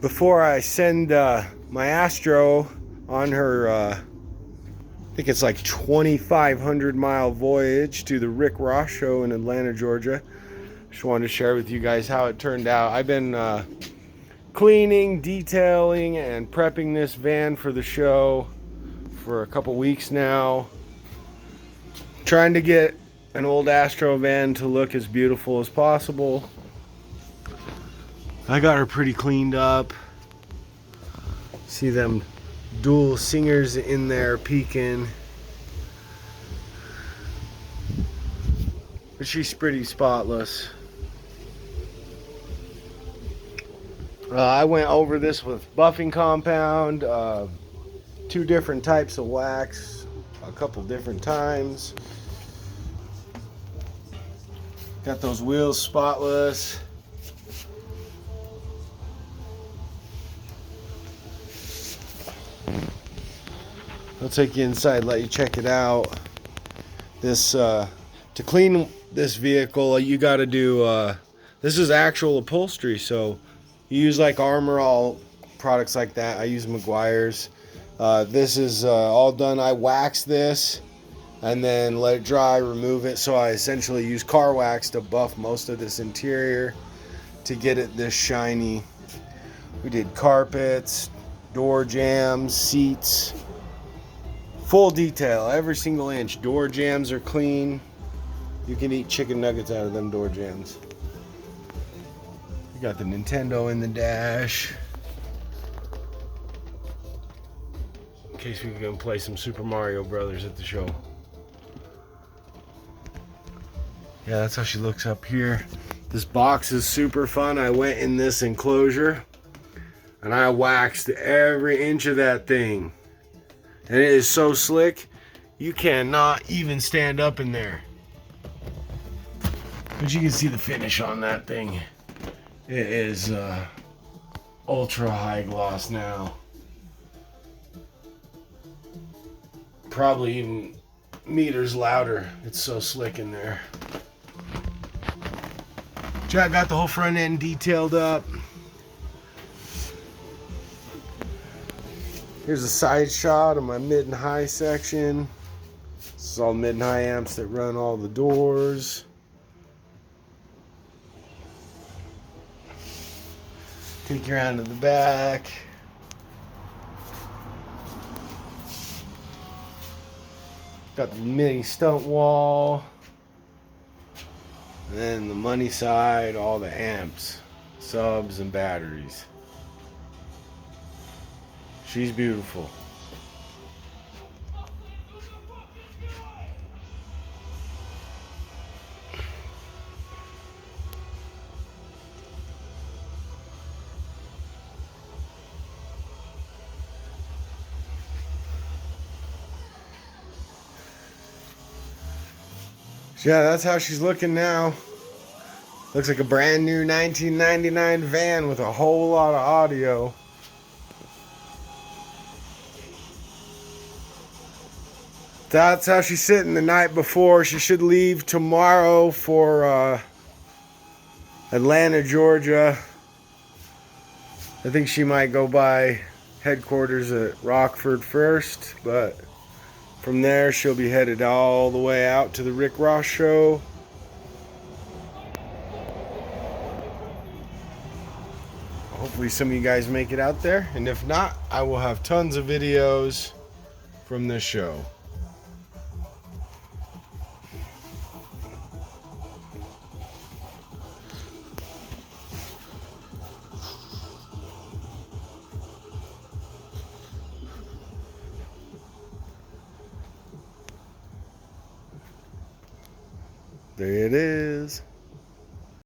Before I send my Astro on her, I think it's like 2,500 mile voyage to the Rick Ross show in Atlanta, Georgia, just wanted to share with you guys how it turned out. I've been cleaning, detailing, and prepping this van for the show for a couple weeks now. Trying to get an old Astro van to look as beautiful as possible. I got her pretty cleaned up. See them dual singers in there peeking. But she's pretty spotless. I went over this with buffing compound, 2 different types of wax, a couple different times. Got those wheels spotless. I'll take you inside, let you check it out. This to clean this vehicle, you got to do. This is actual upholstery, so you use like Armor All products like that. I use Meguiar's. This is all done. I wax this and then let it dry, remove it. So I essentially use car wax to buff most of this interior to get it this shiny. We did carpets, door jambs, seats. Full detail, every single inch. Door jambs are clean. You can eat chicken nuggets out of them door jambs. You got the Nintendo in the dash. In case we can play some Super Mario Brothers at the show. Yeah, that's how she looks up here. This box is super fun. I went in this enclosure and I waxed every inch of that thing. And it is so slick, you cannot even stand up in there. But you can see the finish on that thing. It is ultra high gloss now. Probably even meters louder. It's so slick in there. Jack got the whole front end detailed up. Here's a side shot of my mid and high section. This is all mid and high amps that run all the doors. Take you around to the back. Got the mini stunt wall. And then the money side, all the amps, subs, and batteries. She's beautiful. Yeah, that's how she's looking now. Looks like a brand new 1999 van with a whole lot of audio. That's how she's sitting the night before. She should leave tomorrow for Atlanta, Georgia. I think she might go by headquarters at Rockford first, but from there she'll be headed all the way out to the Rick Ross show. Hopefully some of you guys make it out there, and if not, I will have tons of videos from this show. There it is.